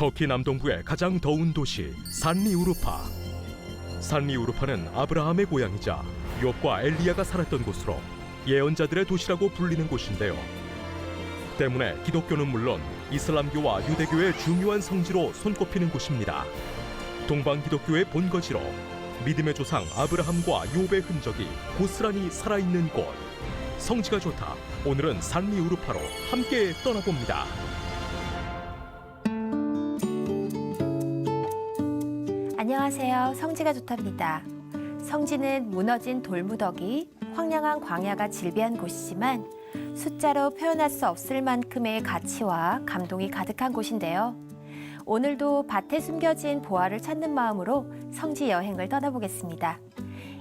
터키 남동부의 가장 더운 도시 산리우르파. 산리우르파는 아브라함의 고향이자 욥과 엘리야가 살았던 곳으로 예언자들의 도시라고 불리는 곳인데요. 때문에 기독교는 물론 이슬람교와 유대교의 중요한 성지로 손꼽히는 곳입니다. 동방 기독교의 본거지로 믿음의 조상 아브라함과 욥의 흔적이 고스란히 살아있는 곳. 성지가 좋다. 오늘은 산리우르파로 함께 떠나봅니다. 안녕하세요. 성지가 좋답니다. 성지는 무너진 돌무더기, 황량한 광야가 질비한 곳이지만 숫자로 표현할 수 없을 만큼의 가치와 감동이 가득한 곳인데요. 오늘도 밭에 숨겨진 보화를 찾는 마음으로 성지 여행을 떠나보겠습니다.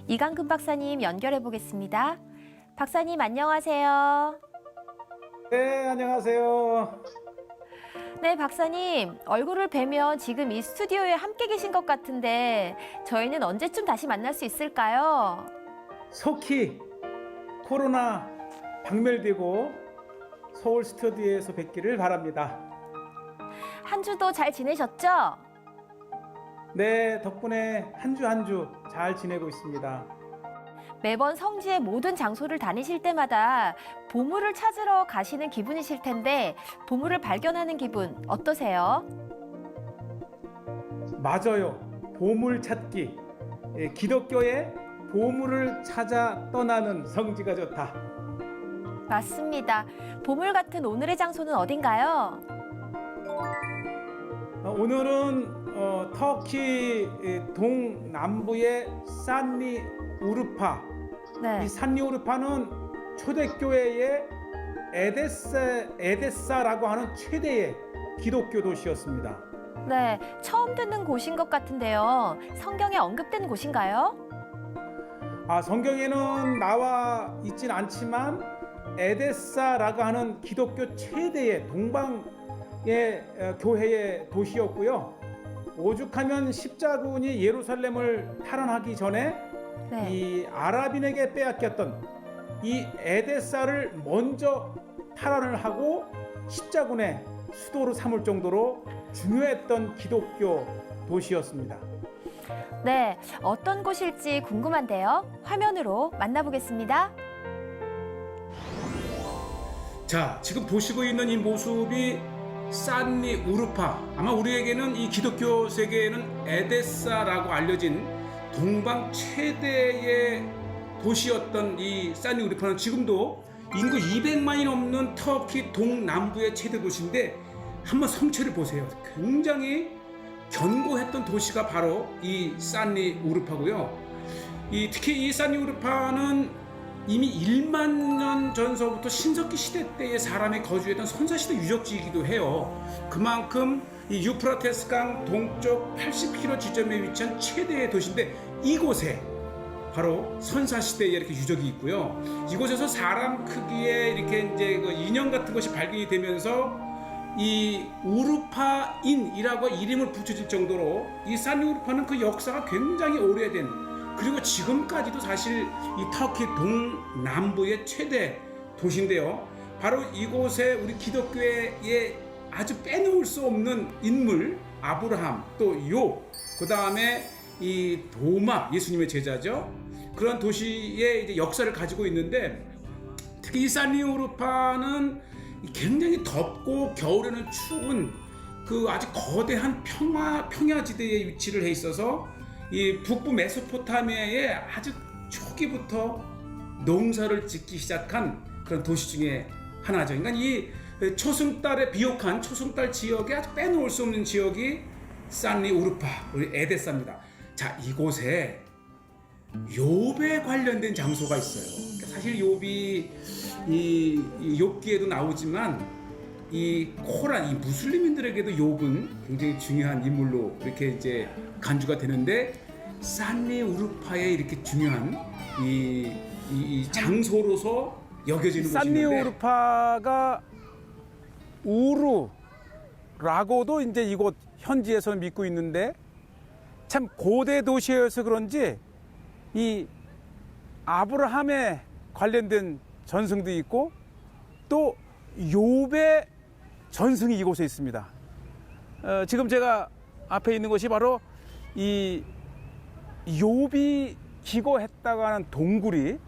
이강근 박사님 연결해 보겠습니다. 박사님 안녕하세요. 네, 안녕하세요. 네, 박사님. 얼굴을 뵈면 지금 이 스튜디오에 함께 계신 것 같은데 저희는 언제쯤 다시 만날 수 있을까요? 속히 코로나 박멸되고 서울 스튜디오에서 뵙기를 바랍니다. 한 주도 잘 지내셨죠? 네, 덕분에 한 주 잘 지내고 있습니다. 매번 성지의 모든 장소를 다니실 때마다 보물을 찾으러 가시는 기분이실 텐데 보물을 발견하는 기분 어떠세요? 맞아요. 보물 찾기. 기독교의 보물을 찾아 떠나는 성지가 좋다. 맞습니다. 보물 같은 오늘의 장소는 어딘가요? 오늘은 터키 동남부의 산리우르파. 네. 이 산리우르파는 초대교회의 에데사라고 하는 최대의 기독교 도시였습니다. 네, 처음 듣는 곳인 것 같은데요. 성경에 언급된 곳인가요? 성경에는 나와 있진 않지만 에데사라고 하는 기독교 최대의 동방의 교회의 도시였고요. 오죽하면 십자군이 예루살렘을 탈환하기 전에 네. 이 아랍인에게 빼앗겼던 이 에데사를 먼저 탈환을 하고 십자군의 수도로 삼을 정도로 중요했던 기독교 도시였습니다. 네, 어떤 곳일지 궁금한데요. 화면으로 만나보겠습니다. 자, 지금 보시고 있는 이 모습이 산리우르파. 아마 우리에게는 이 기독교 세계에는 에데사라고 알려진 동방 최대의 도시였던 이 산리우르파는 지금도 인구 200만이 넘는 터키 동남부의 최대 도시인데 한번 성체를 보세요. 굉장히 견고했던 도시가 바로 이 산리우르파고요. 특히 이 산리우르파는 이미 1만 년 전서부터 신석기 시대 때의 사람이 거주했던 선사시대 유적지이기도 해요. 그만큼 이 유프라테스 강 동쪽 80km 지점에 위치한 최대의 도시인데 이곳에 바로 선사시대에 이렇게 유적이 있고요. 이곳에서 사람 크기의 이렇게 이제 그 인형 같은 것이 발견이 되면서 이 우르파인이라고 이름을 붙여질 정도로 이 산리우르파는 그 역사가 굉장히 오래된, 그리고 지금까지도 사실 이 터키 동남부의 최대 도시인데요. 바로 이곳에 우리 기독교의 아주 빼놓을 수 없는 인물 아브라함, 또 욥, 그 다음에 이 도마, 예수님의 제자죠. 그런 도시의 이제 역사를 가지고 있는데 특히 이 산리우르파는 굉장히 덥고 겨울에는 추운 그 아주 거대한 평야지대에 위치를 해 있어서 이 북부 메소포타미아에 아주 초기부터 농사를 짓기 시작한 그런 도시 중에 하나죠. 그러니까 이 초승달에 비옥한 초승달 지역에 아주 빼놓을 수 없는 지역이 산리우르파, 우리 에데사입니다. 자, 이곳에 욥에 관련된 장소가 있어요. 사실 욥이 이 욥기에도 나오지만 이 코란, 이 무슬림인들에게도 욥은 굉장히 중요한 인물로 이렇게 이제 간주가 되는데 산리우르파에 이렇게 중요한 이 장소로서 여겨지는 곳인데 산리우르파가 우루라고도 이제 이곳 현지에서는 믿고 있는데 참 고대 도시여서 그런지 이 아브라함에 관련된 전승도 있고 또 욥의 전승이 이곳에 있습니다. 지금 제가 앞에 있는 곳이 바로 이 욥이 기거했다고 하는 동굴이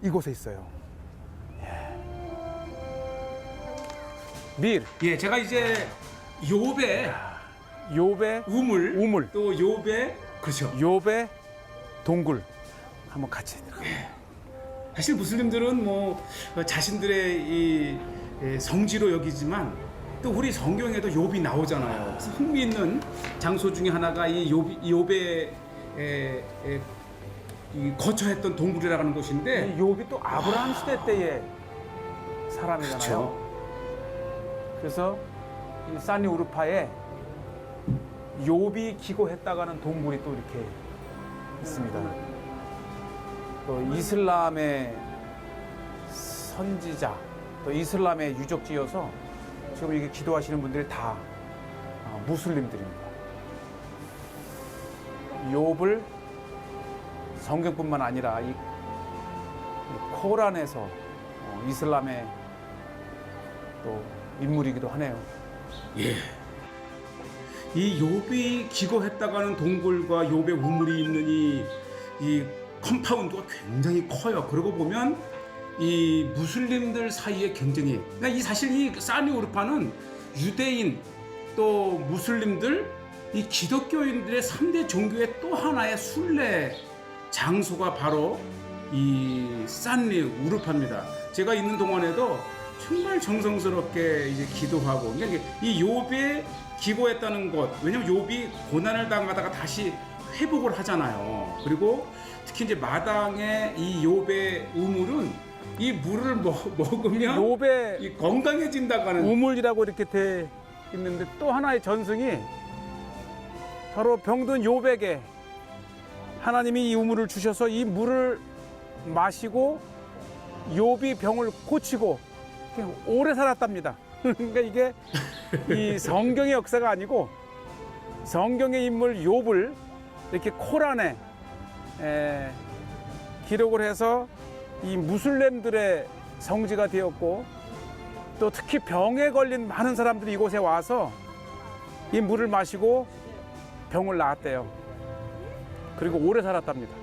이곳에 있어요. 밀, 예, 제가 이제 욥의 욥의 우물. 또 욥의 그렇죠. 욥의 동굴 한번 같이 들어가요. 사실 무슬림들은 뭐 자신들의 이 성지로 여기지만 또 우리 성경에도 욥이 나오잖아요. 그래서 흥미있는 장소 중에 하나가 이 욥의 이 거처했던 동굴이라는 곳인데 이 욥이 또 아브라함 시대 때의 사람이잖아요. 그렇죠. 그래서 이 산리 우르파에 욥이 기거했다고 하는 동굴이 또 이렇게 있습니다. 또 이슬람의 선지자, 또 이슬람의 유적지여서 지금 이게 기도하시는 분들이 다 무슬림들입니다. 욥을 성경뿐만 아니라 이 코란에서 이슬람의 또 인물이기도 하네요. 예. 이 욥이 기거했다고 하는 동굴과 욥의 우물이 있는 이 컴파운드가 굉장히 커요. 그러고 보면 이 무슬림들 사이의 경쟁이, 그러니까 이 사실 이 산리 우르파는 유대인 또 무슬림들 이 기독교인들의 3대 종교의 또 하나의 순례 장소가 바로 이 산리 우르파입니다. 제가 있는 동안에도 정말 정성스럽게 이제 기도하고, 그러니까 이 욥의 기고했다는 것, 왜냐면 욥이 고난을 당하다가 다시 회복을 하잖아요. 그리고 특히 이제 마당에 이 욥의 우물은 이 물을 먹으면 욥의 이 건강해진다고 하는 우물이라고 이렇게 돼 있는데 또 하나의 전승이 바로 병든 욥에게 하나님이 이 우물을 주셔서 이 물을 마시고 욥이 병을 고치고 오래 살았답니다. 그러니까 이게 이 성경의 역사가 아니고 성경의 인물 욥을 이렇게 코란에 기록을 해서 이 무슬림들의 성지가 되었고, 또 특히 병에 걸린 많은 사람들이 이곳에 와서 이 물을 마시고 병을 나았대요. 그리고 오래 살았답니다.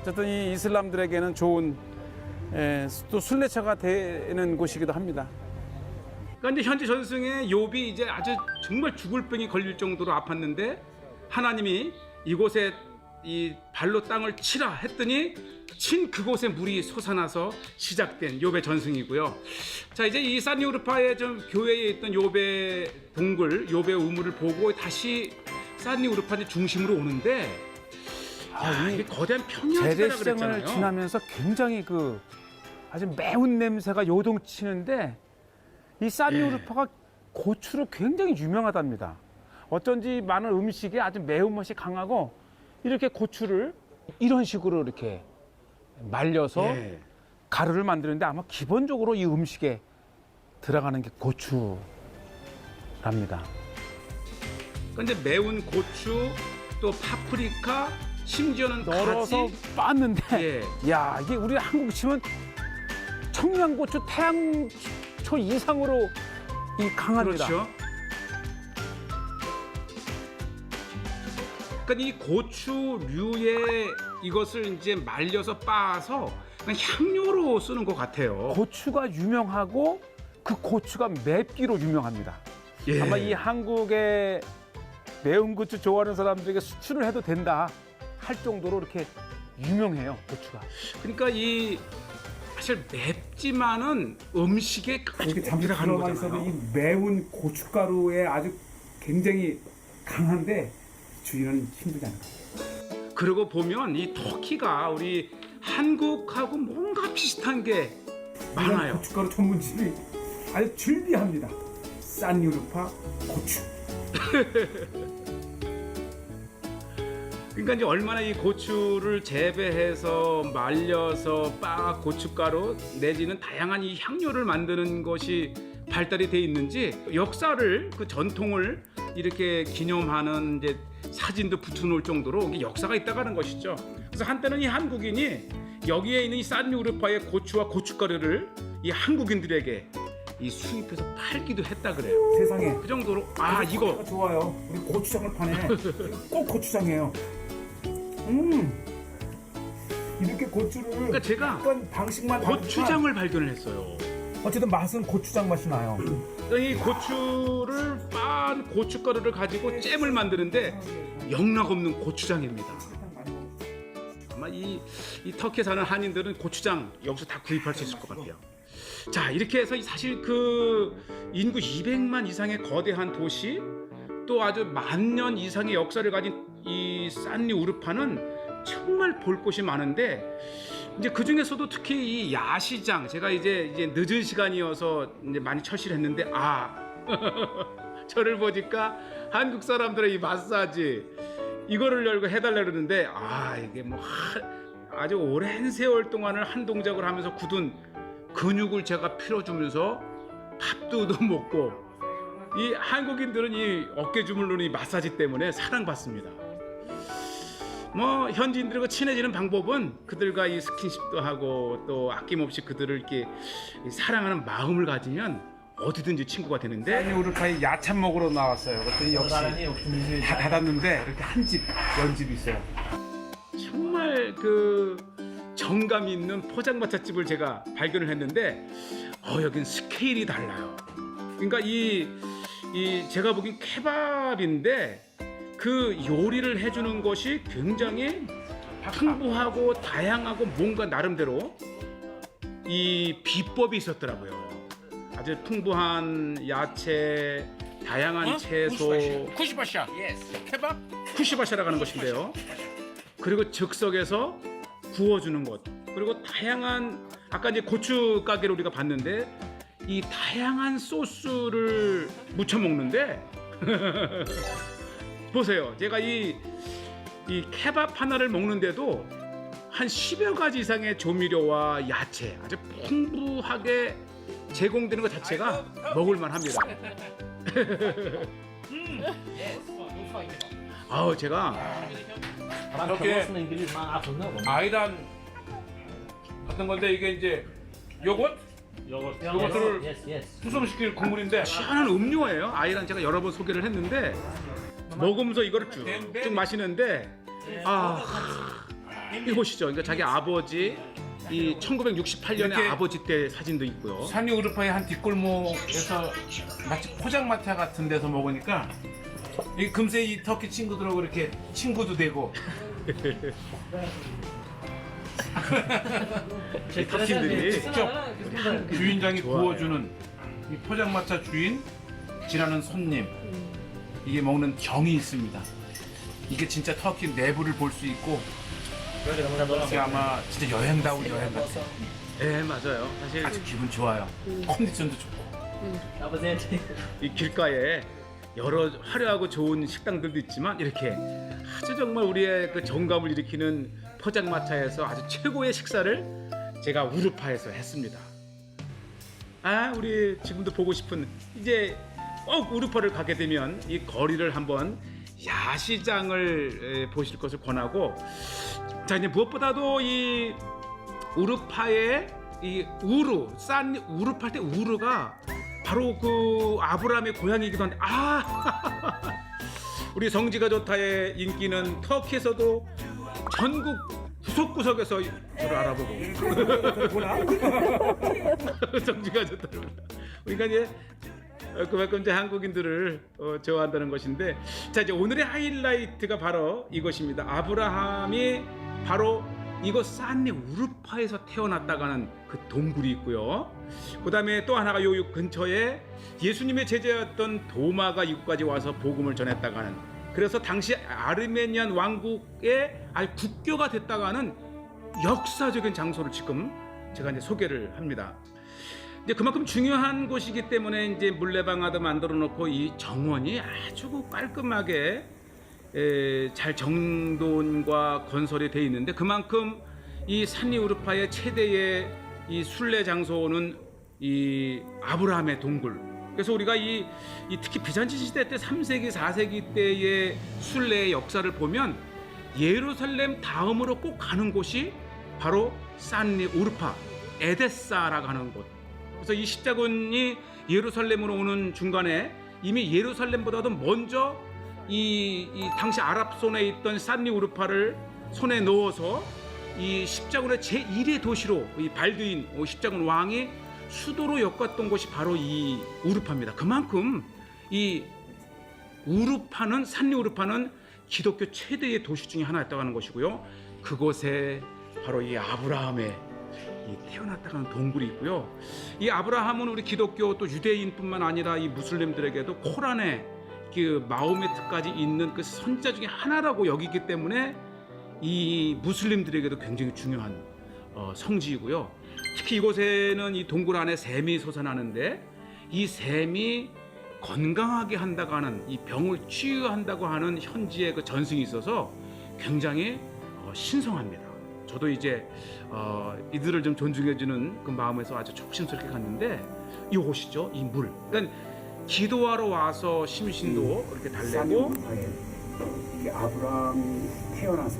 어쨌든 이 이슬람들에게는 좋은 또 순례처가 되는 곳이기도 합니다. 그러니까 이제 현재 전승에 욥이 이제 아주 정말 죽을 병이 걸릴 정도로 아팠는데 하나님이 이곳에 이 발로 땅을 치라 했더니 친 그곳에 물이 솟아나서 시작된 욥의 전승이고요. 자, 이제 이 산리 우르파의 좀 교회에 있던 욥의 동굴, 욥의 우물을 보고 다시 산리 우르파의 중심으로 오는데 이게 거대한 평야지대라 재래시장을 그랬잖아요. 지나면서 굉장히 그 아주 매운 냄새가 요동치는데 이 산리 우르파가 고추로 굉장히 유명하답니다. 어쩐지 많은 음식에 아주 매운맛이 강하고 이렇게 고추를 이런 식으로 이렇게 말려서 가루를 만드는데 아마 기본적으로 이 음식에 들어가는 게 고추랍니다. 그러니까 이제 매운 고추, 또 파프리카, 심지어는 널어서 가지. 빻는데 야, 이게 우리 한국 치면 청양고추, 태양초 이상으로 이 강합니다. 그렇죠. 그러니까 이 고추류의 이것을 이제 말려서 빻아서 그냥 향료로 쓰는 것 같아요. 고추가 유명하고 그 고추가 맵기로 유명합니다. 예. 아마 이 한국의 매운 고추 좋아하는 사람들에게 수출을 해도 된다 할 정도로 이렇게 유명해요, 고추가. 그러니까 이 사실 맵지만은 음식에 이렇게 꼭 잠시 들어가는 들어가 있어도 거잖아요. 이 매운 고춧가루에 아주 굉장히 강한데 주인은 힘들지 않아요. 그러고 보면 이 터키가 우리 한국하고 뭔가 비슷한 게 많아요. 고춧가루 전문집이 아주 즐비합니다. 산리 우르파 고추. 그러니까 이제 얼마나 이 고추를 재배해서 말려서 빻아 고춧가루 내지는 다양한 이 향료를 만드는 것이 발달이 돼 있는지 역사를 그 전통을 이렇게 기념하는 이제 사진도 붙여놓을 정도로 이게 역사가 있다고 하는 것이죠. 그래서 한때는 이 한국인이 여기에 있는 이 산리 우르파의 고추와 고춧가루를 이 한국인들에게 이 수입해서 팔기도 했다 그래요. 세상에. 그 정도로 이거 좋아요. 우리 고추장을 파네. 이거 꼭 고추장이에요. 이렇게 고추를 그러니까 제가 약간 방식만 다르지만 고추장을 발견을 했어요. 어쨌든 맛은 고추장 맛이 나요. 그러니까 이 고추를 빤 고춧가루를 가지고 잼을 만드는데 영락없는 고추장입니다. 아마 이 터키에 사는 한인들은 고추장 여기서 다 구입할 수 있을 것 같아요. 자, 이렇게 해서 사실 그 인구 200만 이상의 거대한 도시, 또 아주 만년 이상의 역사를 가진 이 산리 우르파는 정말 볼 곳이 많은데, 이제 그 중에서도 특히 이 야시장, 제가 이제 늦은 시간이어서 이제 많이 철시를 했는데, 저를 보니까 한국 사람들의 이 마사지 이거를 열고 해달라 그러는데, 이게 뭐 아주 오랜 세월 동안을 한 동작을 하면서 굳은 근육을 제가 풀어주면서 밥도 먹고, 이 한국인들은 이 어깨 주물르는 이 마사지 때문에 사랑받습니다. 뭐 현지인들과 친해지는 방법은 그들과 이 스킨십도 하고, 또 아낌없이 그들을 이렇게 사랑하는 마음을 가지면 어디든지 친구가 되는데, 산리 우르파에 야참 먹으러 나왔어요. 그랬더니 역시 다 닫았는데 이렇게 한 집, 연집이 있어요. 정말 그 정감 있는 포장마차집을 제가 발견을 했는데, 여긴 스케일이 달라요. 그러니까 이 제가 보기엔 케밥인데 그 요리를 해주는 것이 굉장히 풍부하고 다양하고 뭔가 나름대로 이 비법이 있었더라고요. 아주 풍부한 야채, 다양한 채소, 쿠시바샤. 케밥? 쿠시바샤라고 하는 것인데요. 그리고 즉석에서 구워주는 것, 그리고 다양한, 아까 이제 고추 가게를 우리가 봤는데 이 다양한 소스를 무쳐 먹는데 보세요. 제가 이 케밥 하나를 먹는데도 한 10여 가지 이상의 조미료와 야채 아주 풍부하게 제공되는 것 자체가 먹을만 합니다. 제가 이렇게 아이란 같은 건데, 이게 이제 요거트를 수성시킬 국물인데 시원한 음료예요. 아이란 제가 여러 번 소개를 했는데 먹으면서 이거를 쭉 마시는데, 이거 보시죠. 그러니까 자기 아버지, 이 1968년에 이렇게 아버지 때 사진도 있고요. 산리 우르파의 한 뒷골목에서 마치 포장마차 같은 데서 먹으니까 이 금세 이 터키 친구들하고 이렇게 친구도 되고. 이 터키인들이 직접 주인장이 좋아해요. 구워주는 이 포장마차 주인, 지나는 손님, 이게 먹는 정이 있습니다. 이게 진짜 터키 내부를 볼 수 있고, 이게 아마 진짜 여행다운 여행 같아요. 네, 맞아요. 사실 아주 기분 좋아요. 컨디션도 좋고. 이 길가에 여러 화려하고 좋은 식당들도 있지만, 이렇게 아주 정말 우리의 그 정감을 일으키는 포장마차에서 아주 최고의 식사를 제가 우르파에서 했습니다. 우리 지금도 보고 싶은, 이제 꼭 우르파를 가게 되면 이 거리를 한번, 야시장을 보실 것을 권하고, 자, 이제 무엇보다도 이 우르파의 이 산리 우르파 때 우르가 바로 그 아브라함의 고향이기도 한데, 우리 성지가 좋다의 인기는 터키에서도 전국 구석구석에서 저를 알아보고 성지가 좋다. 그러니까 이제 그만큼 이제 한국인들을 좋아한다는 것인데, 자, 이제 오늘의 하이라이트가 바로 이것입니다. 아브라함이 바로 이곳 산리 우르파에서 태어났다가는 그 동굴이 있고요. 그 다음에 또 하나가 요 근처에 예수님의 제자였던 도마가 이곳까지 와서 복음을 전했다가는, 그래서 당시 아르메니안 왕국의 국교가 됐다가는 역사적인 장소를 지금 제가 이제 소개를 합니다. 이제 그만큼 중요한 곳이기 때문에 이제 물레방아도 만들어 놓고 이 정원이 아주 깔끔하게 잘 정돈과 건설이 돼 있는데, 그만큼 이 산리 우르파의 최대의 이 순례 장소는 이 아브라함의 동굴. 그래서 우리가 이 특히 비잔치 시대 때 3세기, 4세기 때의 순례의 역사를 보면 예루살렘 다음으로 꼭 가는 곳이 바로 산리 우르파, 에데사라고 하는 곳. 그래서 이 십자군이 예루살렘으로 오는 중간에 이미 예루살렘보다도 먼저 이 당시 아랍 손에 있던 산리 우르파를 손에 넣어서 이 십자군의 제1의 도시로 이 발두인 십자군 왕이 수도로 엮었던 곳이 바로 이 우르파입니다. 그만큼 이 우르파는 산리 우르파는 기독교 최대의 도시 중에 하나였다고 하는 것이고요. 그곳에 바로 이 아브라함의 이 태어났다고 하는 동굴이 있고요. 이 아브라함은 우리 기독교 또 유대인뿐만 아니라 이 무슬림들에게도 코란에 그 마호메트까지 있는 그 선자 중에 하나라고 여기기 때문에 이 무슬림들에게도 굉장히 중요한 성지이고요. 특히 이곳에는 이 동굴 안에 샘이 솟아나는데 이 샘이 건강하게 한다고 하는 이 병을 치유한다고 하는 현지의 그 전승이 있어서 굉장히 신성합니다. 저도 이제 이들을 좀 존중해주는 그 마음에서 아주 조심스럽게 갔는데 이곳이죠, 이 물. 그러니까 기도하러 와서 심신도 그렇게 달래고 이게 아브라함이 태어나서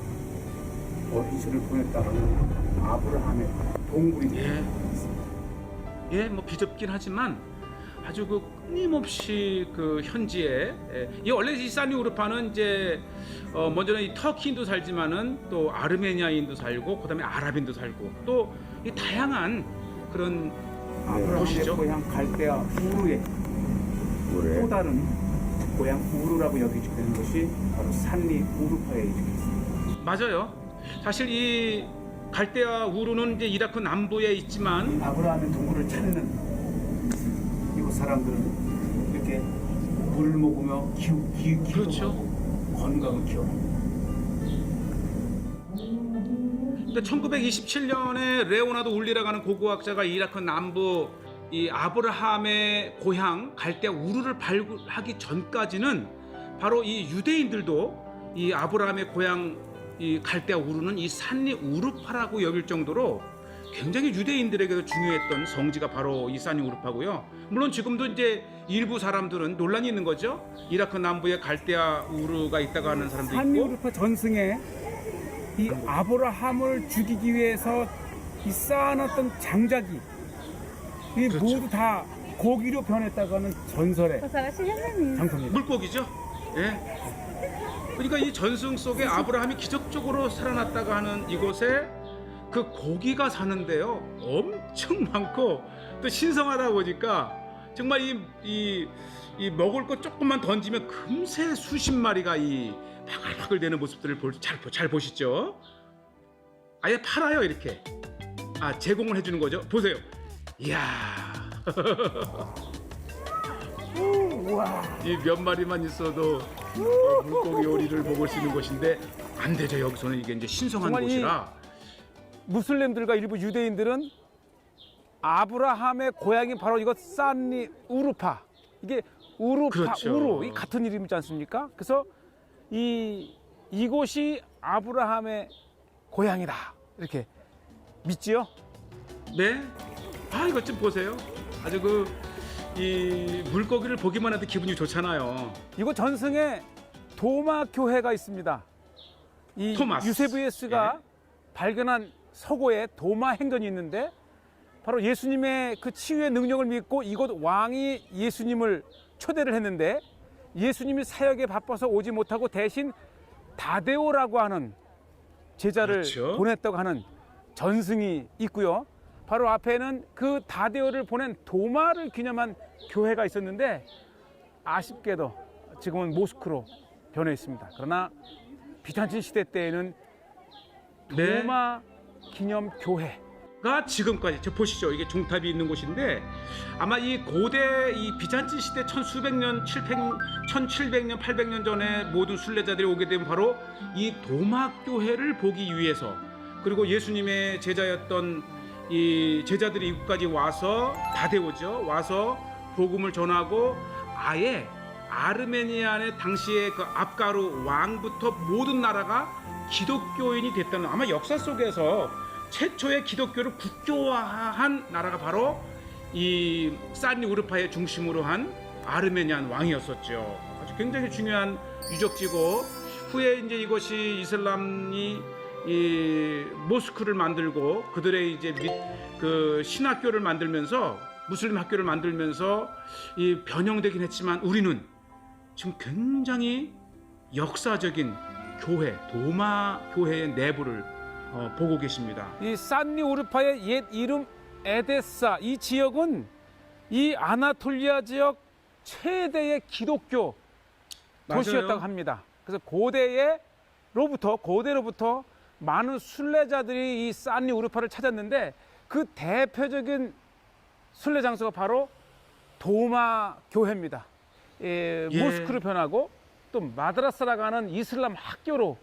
어린이집을 보냈다는 아브라함의 동굴이 예, 뭐 비좁긴 하지만 아주 그 끊임없이 그 현지에 이 원래 이 산리 우르파는 이제 먼저는 이 터키인도 살지만은 또 아르메니아인도 살고 그다음에 아랍인도 살고 또 이 다양한 그런 아브라함의 도시죠. 고향 갈대아 우르의 또 다른 고향 우르라고 여기지되는 것이 바로 산리 우르파에 있습니다. 맞아요. 사실 이 갈대아 우르는 이제 이라크 남부에 있지만 아브라함의 동굴을 찾는 이곳 사람들은 이렇게 물을 먹으며 기도 그렇죠. 건강을 키워요. 근데 1927년에 레오나드 울리라고 하는 고고학자가 이라크 남부 이 아브라함의 고향 갈대아 우르를 발굴하기 전까지는 바로 이 유대인들도 이 아브라함의 고향 이 갈대아 우르는 이 산리 우르파라고 여길 정도로 굉장히 유대인들에게도 중요했던 성지가 바로 이 산리 우르파고요. 물론 지금도 이제 일부 사람들은 논란이 있는 거죠. 이라크 남부에 갈대아 우르가 있다고 하는 사람도 산리 있고. 우르파 전승에 이 아브라함을 죽이기 위해서 이 쌓아놨던 장작이 이 그렇죠. 모두 다 고기로 변했다고 하는 전설의 장소입니다. 물고기죠. 예. 그러니까 이 전승 속에 아브라함이 기적적으로 살아났다고 하는 이곳에 그 고기가 사는데요. 엄청 많고 또 신성하다 보니까 정말 이 먹을 거 조금만 던지면 금세 수십 마리가 이 바글바글 되는 모습들을 잘 보시죠. 아예 팔아요 이렇게. 제공을 해주는 거죠. 보세요. 이야. 이 몇 마리만 있어도 물고기 요리를 먹을 수 있는 곳인데 안 되죠. 여기서는 이게 이제 신성한 정말 곳이라. 무슬림들과 일부 유대인들은 아브라함의 고향이 바로 이것 산리 우르파. 이게 우르파, 그렇죠. 우르 이 같은 이름이지 않습니까? 그래서 이곳이 아브라함의 고향이다 이렇게 믿지요? 네. 이것 좀 보세요. 아주 이 물고기를 보기만 해도 기분이 좋잖아요. 이곳 전승에 도마 교회가 있습니다. 이 토마스. 유세부예스가 예. 발견한 서고에 도마 행전이 있는데 바로 예수님의 그 치유의 능력을 믿고 이곳 왕이 예수님을 초대를 했는데 예수님이 사역에 바빠서 오지 못하고 대신 다데오라고 하는 제자를 그렇죠. 보냈다고 하는 전승이 있고요. 바로 앞에는 그 다데오를 보낸 도마를 기념한 교회가 있었는데 아쉽게도 지금은 모스크로 변해 있습니다. 그러나 비잔틴 시대 때에는 네. 도마 기념 교회 가 지금까지 저 보시죠. 이게 종탑이 있는 곳인데 아마 이 고대 이 비잔틴 시대 1700년 800년 전에 모든 순례자들이 오게 되면 바로 이 도마 교회를 보기 위해서 그리고 예수님의 제자였던 이 제자들이 이곳까지 와서 다데오죠. 와서 복음을 전하고 아예 아르메니아의 당시의 그 압가루 왕부터 모든 나라가 기독교인이 됐다는 아마 역사 속에서 최초의 기독교를 국교화한 나라가 바로 이 산리 우르파의 중심으로 한 아르메니안 왕이었었죠. 아주 굉장히 중요한 유적지고 후에 이제 이것이 이슬람이 이 모스크를 만들고 그들의 이제 그 신학교를 만들면서 무슬림 학교를 만들면서 이 변형되긴 했지만 우리는 지금 굉장히 역사적인 교회, 도마 교회의 내부를 보고 계십니다. 이 산리 우르파의 옛 이름 에데사, 이 지역은 이 아나톨리아 지역 최대의 기독교 도시였다고 합니다. 그래서 고대로부터 많은 순례자들이 이 산리 우르파를 찾았는데 그 대표적인 순례 장소가 바로 도마 교회입니다. 모스크로 변하고 또 마드라사라고 하는 이슬람 학교로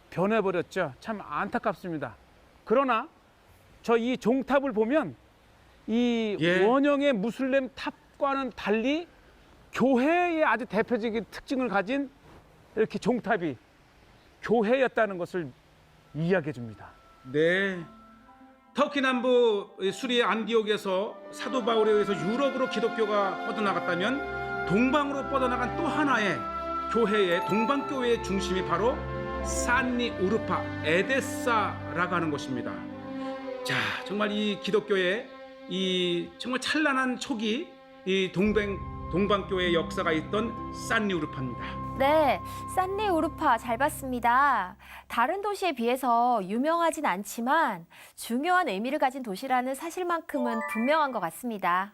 변해버렸죠. 참 안타깝습니다. 그러나 저 이 종탑을 보면 이 원형의 무슬림 탑과는 달리 교회의 아주 대표적인 특징을 가진 이렇게 종탑이 교회였다는 것을 이야기해 줍니다. 네. 터키 남부 수리의 안디옥에서 사도 바울에 의해서 유럽으로 기독교가 뻗어나갔다면 동방으로 뻗어나간 또 하나의 교회의 동방교회의 중심이 바로 산리 우르파 에데사라고 하는 곳입니다. 자, 정말 이 기독교의 이 정말 찬란한 초기 이 동방교회의 역사가 있던 산리 우르파입니다. 네, 산리 우르파 잘 봤습니다. 다른 도시에 비해서 유명하진 않지만 중요한 의미를 가진 도시라는 사실만큼은 분명한 것 같습니다.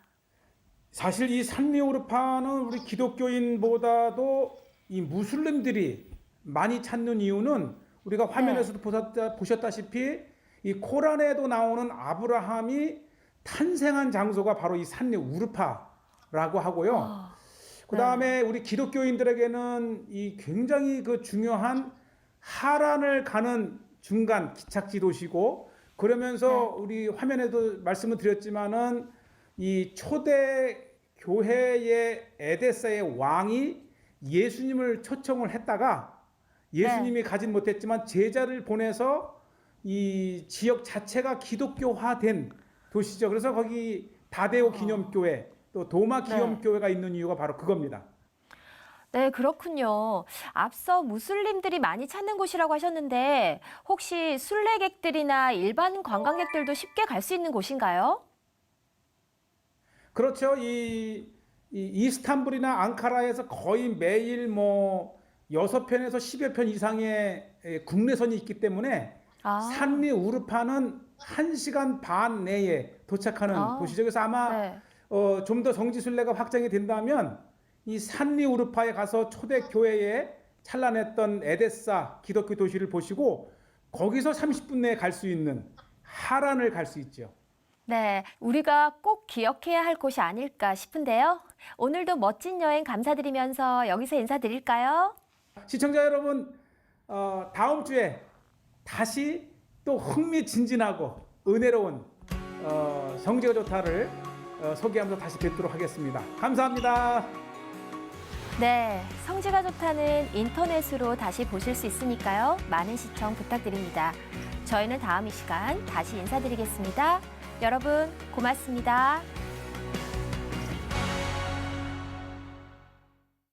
사실 이 산리 우르파는 우리 기독교인보다도 이 무슬림들이 많이 찾는 이유는 우리가 화면에서도 보셨다시피 이 코란에도 나오는 아브라함이 탄생한 장소가 바로 이 산리 우르파라고 하고요. 그 다음에 우리 기독교인들에게는 이 굉장히 그 중요한 하란을 가는 중간 기착지 도시고, 그러면서 우리 화면에도 말씀을 드렸지만은 이 초대 교회의 에데사의 왕이 예수님을 초청을 했다가 예수님이 가진 못했지만 제자를 보내서 이 지역 자체가 기독교화된 도시죠. 그래서 거기 다데오 기념교회 또 도마 기념교회가 있는 이유가 바로 그겁니다. 네, 그렇군요. 앞서 무슬림들이 많이 찾는 곳이라고 하셨는데 혹시 순례객들이나 일반 관광객들도 쉽게 갈 수 있는 곳인가요? 그렇죠. 이 이스탄불이나 앙카라에서 거의 매일 뭐 6편에서 10여 편 이상의 국내선이 있기 때문에 산리 우르파는 1시간 반 내에 도착하는 곳이죠. 그래서 아마 좀 더 성지순례가 확장이 된다면 이 산리 우르파에 가서 초대 교회에 찬란했던 에데사 기독교 도시를 보시고 거기서 30분 내에 갈 수 있는 하란을 갈 수 있죠. 네, 우리가 꼭 기억해야 할 곳이 아닐까 싶은데요. 오늘도 멋진 여행 감사드리면서 여기서 인사드릴까요? 시청자 여러분, 다음 주에 다시 또 흥미진진하고 은혜로운 성지가 좋다를 소개하면서 다시 뵙도록 하겠습니다. 감사합니다. 네, 성지가 좋다는 인터넷으로 다시 보실 수 있으니까요. 많은 시청 부탁드립니다. 저희는 다음 이 시간 다시 인사드리겠습니다. 여러분 고맙습니다.